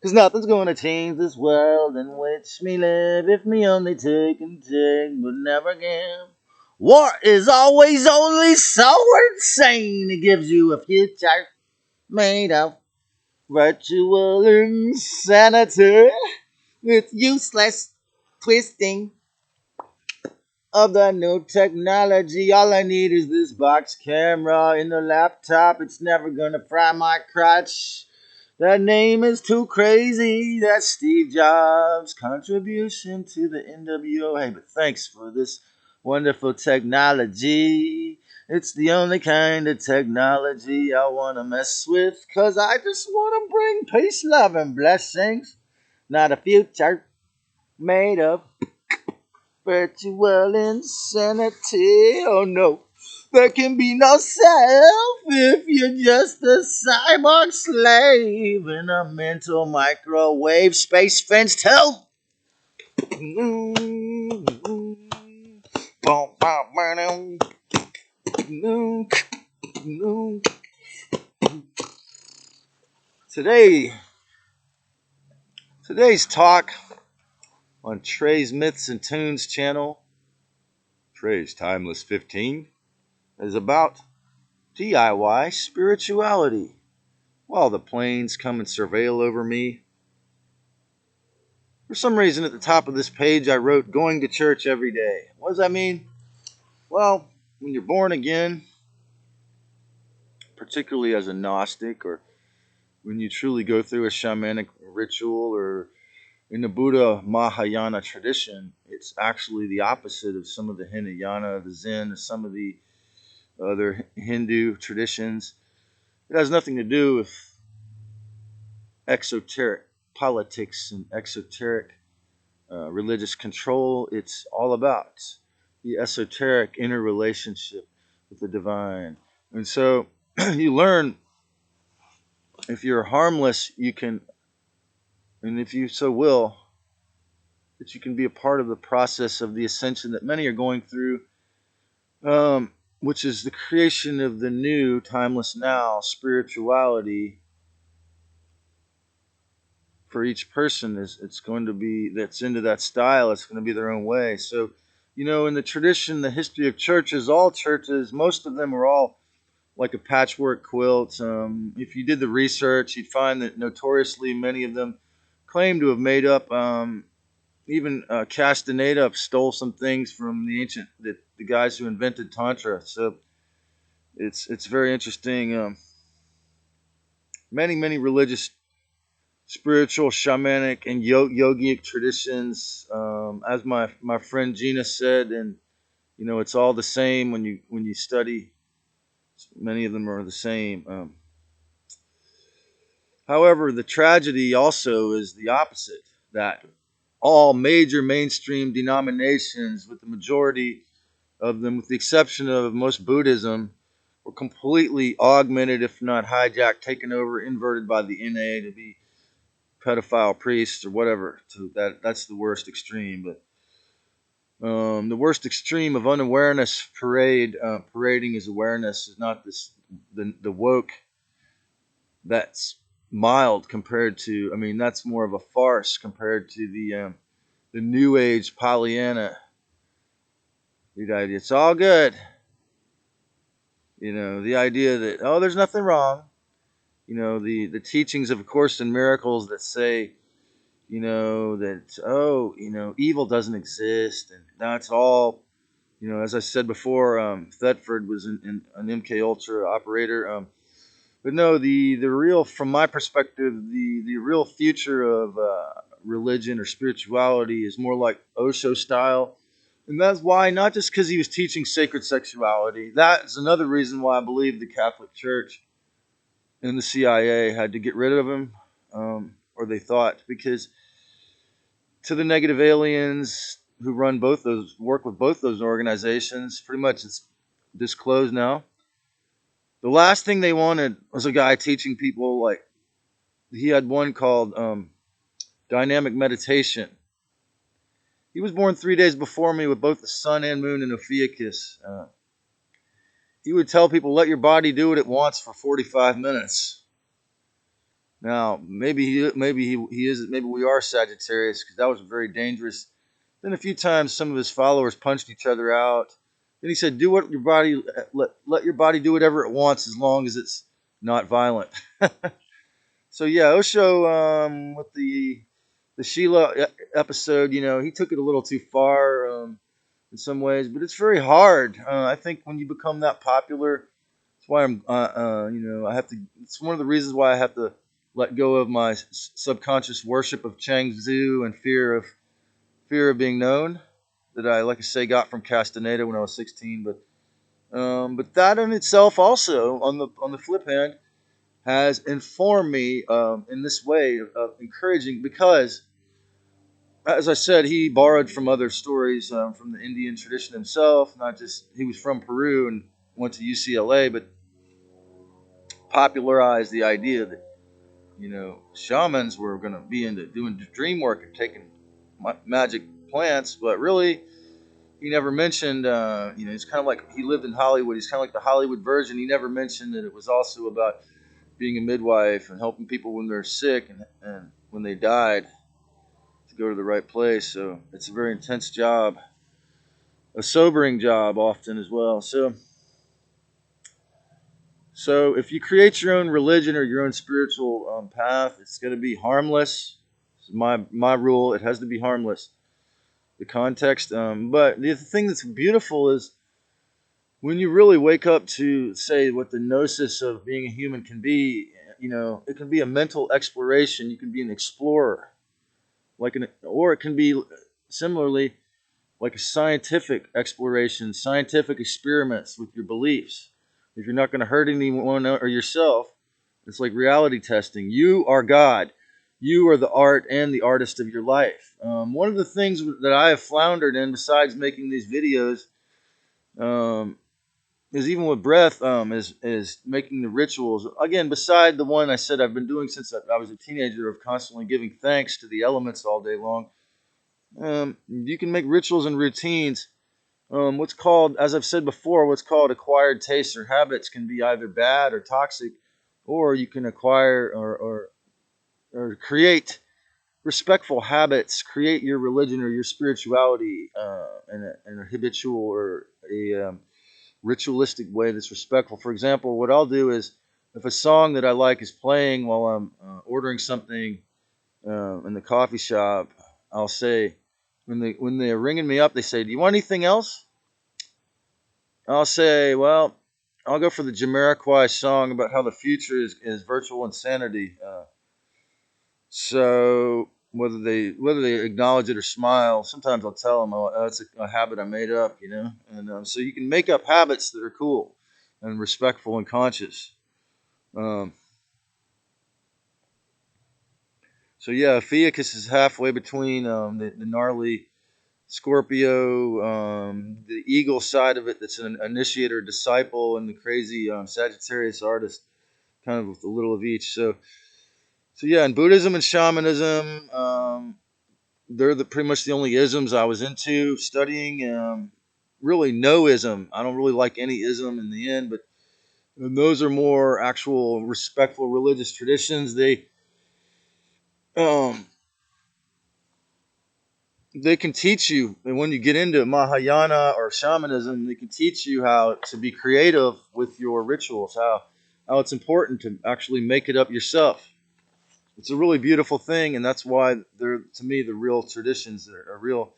Cause nothing's gonna change this world in which me live if me only take and take but never give. War is always only so insane. It gives you a future made of virtual insanity with useless twisting of the new technology. All I need is this box camera in the laptop. It's never gonna fry my crotch. That name is too crazy. That's Steve Jobs' contribution to the NWO. Hey, but thanks for this wonderful technology. It's the only kind of technology I want to mess with, 'cause I just want to bring peace, love, and blessings. Not a future made of virtual insanity. Oh no. There can be no self if you're just a cyborg slave in a mental microwave space fenced hell. Today, today's talk on Trey's Myths and Tunes channel, Trey's Timeless 15, is about D.I.Y. spirituality. While the planes come and surveil over me, for some reason at the top of this page I wrote going to church every day. What does that mean? Well, when you're born again, particularly as a Gnostic, or when you truly go through a shamanic ritual, or in the Buddha Mahayana tradition, it's actually the opposite of some of the Hinayana, the Zen, some of the other Hindu traditions. It has nothing to do with exoteric politics and exoteric religious control. It's all about the esoteric interrelationship with the divine. And so you learn, if you're harmless, you can, and if you so will, that you can be a part of the process of the ascension that many are going through, which is the creation of the new, timeless now spirituality for each person. Is it's going to be that's into that style. It's going to be their own way. So, in the tradition, the history of churches, all churches, most of them are all like a patchwork quilt. If you did the research, you'd find that notoriously many of them claim to have made up. Even Castaneda stole some things from the guys who invented Tantra. So it's very interesting. Many religious, spiritual, shamanic, and yogic traditions. As my friend Gina said, and it's all the same when you study. Many of them are the same. However, the tragedy also is the opposite. That all major mainstream denominations, with the majority of them, with the exception of most Buddhism, were completely augmented, if not hijacked, taken over, inverted by the NA to be pedophile priests or whatever. So that's the worst extreme. But the worst extreme of unawareness parading as awareness is not the woke. That's mild compared to. I mean, that's more of a farce compared to the New Age Pollyanna. It's all good. The idea that, oh, there's nothing wrong. The teachings of A Course in Miracles that say, that, oh, evil doesn't exist, and that's all. As I said before, Thetford was an MK Ultra operator. But no, the real, from my perspective, the real future of religion or spirituality is more like Osho style. And that's why, not just because he was teaching sacred sexuality. That's another reason why I believe the Catholic Church and the CIA had to get rid of him, or they thought, because to the negative aliens, who run both those, work with both those organizations. Pretty much it's disclosed now. The last thing they wanted was a guy teaching people, like, he had one called dynamic meditation. He was born 3 days before me with both the sun and moon in Ophiuchus. He would tell people, let your body do what it wants for 45 minutes. Now, maybe we are Sagittarius, because that was very dangerous. Then a few times, some of his followers punched each other out. Then he said, "Do what your body let your body do whatever it wants, as long as it's not violent." So yeah, Osho, with the Sheila episode, he took it a little too far, in some ways, but it's very hard. I think when you become that popular, that's why I have to. It's one of the reasons why I have to let go of my subconscious worship of Chang Tzu and fear of being known, that I, like I say, got from Castaneda when I was 16. But that in itself also, on the flip hand, has informed me, in this way of encouraging, because, as I said, he borrowed from other stories, from the Indian tradition himself. Not just, he was from Peru and went to UCLA, but popularized the idea that shamans were going to be into doing dream work and taking magic plants. But really, he never mentioned. It's kind of like he lived in Hollywood. He's kind of like the Hollywood version. He never mentioned that it was also about being a midwife and helping people when they're sick, and when they died, to go to the right place. So it's a very intense job, a sobering job often as well. So if you create your own religion or your own spiritual, path, it's going to be harmless. It's my rule. It has to be harmless. The context, but the thing that's beautiful is when you really wake up to say what the gnosis of being a human can be. It can be a mental exploration. You can be an explorer, or it can be similarly like a scientific exploration, scientific experiments with your beliefs. If you're not going to hurt anyone or yourself, it's like reality testing. You are God. You are the art and the artist of your life. One of the things that I have floundered in, besides making these videos, um, is even with breath, is making the rituals. Again, beside the one I said I've been doing since I was a teenager, of constantly giving thanks to the elements all day long. You can make rituals and routines. What's called, as I've said before, what's called acquired tastes or habits can be either bad or toxic, or you can acquire or create respectful habits. Create your religion or your spirituality, in a habitual or a, ritualistic way that's respectful. For example, what I'll do is, if a song that I like is playing while I'm, ordering something, in the coffee shop, I'll say, when they're ringing me up, they say, "Do you want anything else?" I'll say, "Well, I'll go for the Jamiroquai song about how the future is virtual insanity." So whether they acknowledge it or smile, sometimes I'll tell them, "Oh, that's a habit I made up." And so you can make up habits that are cool and respectful and conscious. Um, so yeah, Ophiuchus is halfway between, the gnarly Scorpio, the eagle side of it, that's an initiator, disciple, and the crazy, Sagittarius artist, kind of with a little of each. So yeah, in Buddhism and shamanism, they're pretty much the only isms I was into studying. Really, no ism. I don't really like any ism in the end, but and those are more actual respectful religious traditions. Um, they can teach you, and when you get into Mahayana or shamanism, they can teach you how to be creative with your rituals. How it's important to actually make it up yourself. It's a really beautiful thing, and that's why they're, to me, the real traditions are real.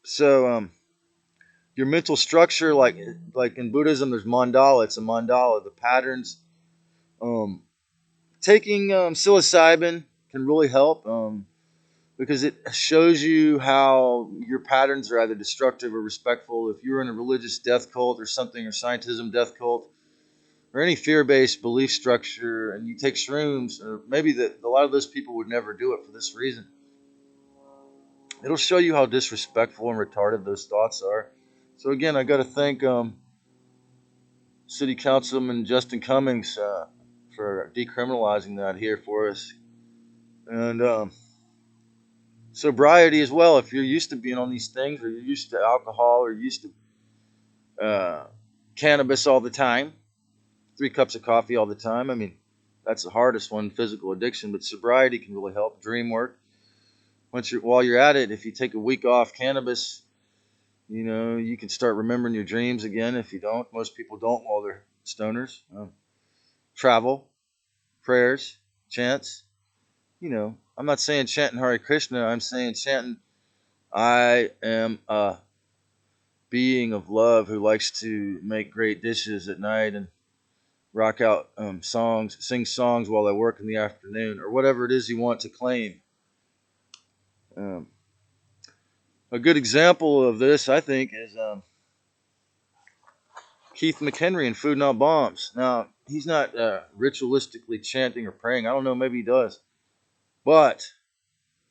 So your mental structure, like in Buddhism, there's mandala. It's a mandala. The patterns. Um, Taking, psilocybin can really help, because it shows you how your patterns are either destructive or respectful. If you're in a religious death cult or something, or scientism death cult, or any fear-based belief structure, and you take shrooms, or maybe a lot of those people would never do it for this reason. It'll show you how disrespectful and retarded those thoughts are. So again, I got to thank City Councilman Justin Cummings for decriminalizing that here for us, and sobriety as well. If you're used to being on these things, or you're used to alcohol, or you're used to cannabis all the time, 3 cups of coffee all the time. I mean, that's the hardest one, physical addiction. But sobriety can really help. Dream work. While you're at it, if you take a week off cannabis, you can start remembering your dreams again. If you don't, most people don't while they're stoners. Travel, prayers, chants. I'm not saying chanting Hare Krishna. I'm saying chanting, I am a being of love who likes to make great dishes at night and rock out songs, sing songs while I work in the afternoon, or whatever it is you want to claim. Um, a good example of this, I think, is Keith McHenry in Food Not Bombs. Now, he's not ritualistically chanting or praying. I don't know, maybe he does. But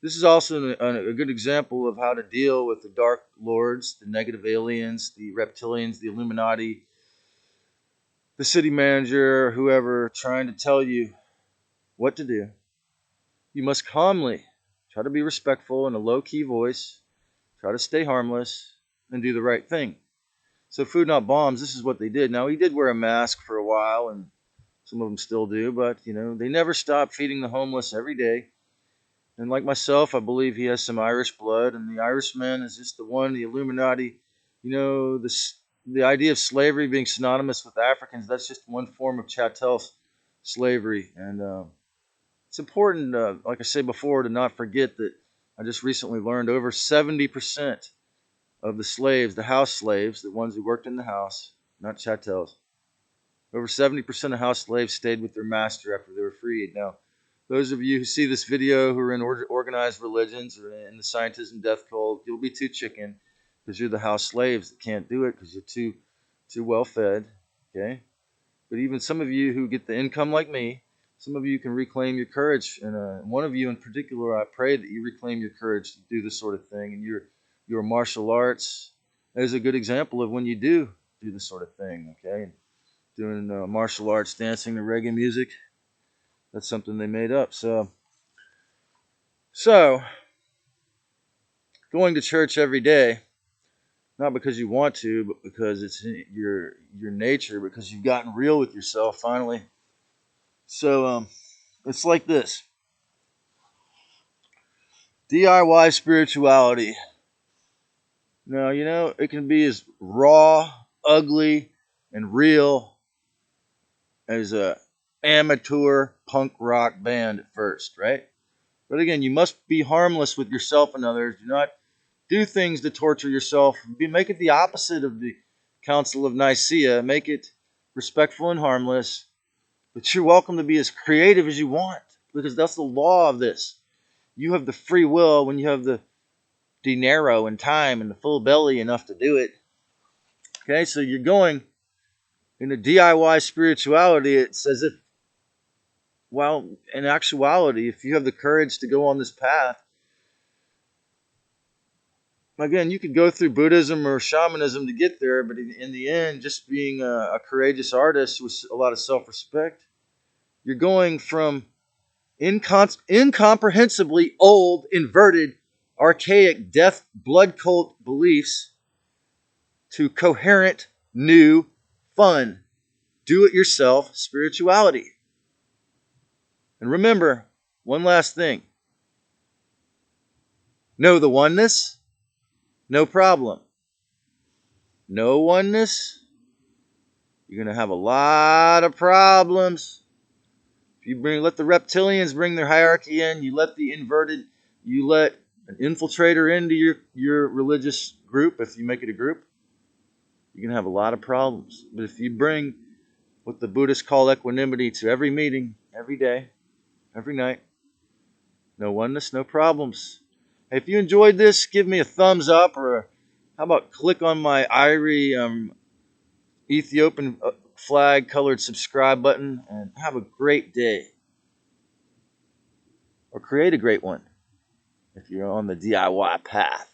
this is also a good example of how to deal with the Dark Lords, the negative aliens, the reptilians, the Illuminati, the city manager, whoever, trying to tell you what to do. You must calmly try to be respectful in a low key voice, try to stay harmless, and do the right thing. So, Food Not Bombs, this is what they did. Now, he did wear a mask for a while, and some of them still do, but, they never stop feeding the homeless every day. And like myself, I believe he has some Irish blood, and the Irishman is just the one, the Illuminati. The idea of slavery being synonymous with Africans, that's just one form of chattel slavery. And it's important, like I said before, to not forget that I just recently learned over 70% of the slaves, the house slaves, the ones who worked in the house, not chattels, over 70% of house slaves stayed with their master after they were freed. Now, those of you who see this video who are in organized religions or in the scientism death cult, you'll be too chicken because you're the house slaves that can't do it because you're too well fed. Okay? But even some of you who get the income like me, some of you can reclaim your courage. And one of you in particular, I pray that you reclaim your courage to do this sort of thing. And your martial arts is a good example of when you do this sort of thing. Okay? Doing martial arts, dancing to reggae music. That's something they made up. So going to church every day, not because you want to, but because it's your nature, because you've gotten real with yourself finally. So it's like this. DIY spirituality. Now, it can be as raw, ugly, and real as a amateur punk rock band at first, right? But again, you must be harmless with yourself and others. Do not do things to torture yourself. Make it the opposite of the Council of Nicaea. Make it respectful and harmless. But you're welcome to be as creative as you want, because that's the law of this. You have the free will when you have the dinero and time and the full belly enough to do it. Okay, so you're going in a DIY spirituality. It's as if, well, in actuality, if you have the courage to go on this path, again, you could go through Buddhism or shamanism to get there, but in the end, just being a courageous artist with a lot of self-respect, you're going from incomprehensibly old, inverted, archaic, death, blood cult beliefs to coherent, new, fun, do-it-yourself spirituality. And remember, one last thing. Know the oneness? No problem. No oneness? You're going to have a lot of problems. If you let the reptilians bring their hierarchy in, you let an infiltrator into your religious group, if you make it a group, you're going to have a lot of problems. But if you bring what the Buddhists call equanimity to every meeting, every day, every night, no oneness, no problems. Hey, if you enjoyed this, give me a thumbs up, or how about click on my Irie Ethiopian flag colored subscribe button, and have a great day. Or create a great one. if you're on the DIY path.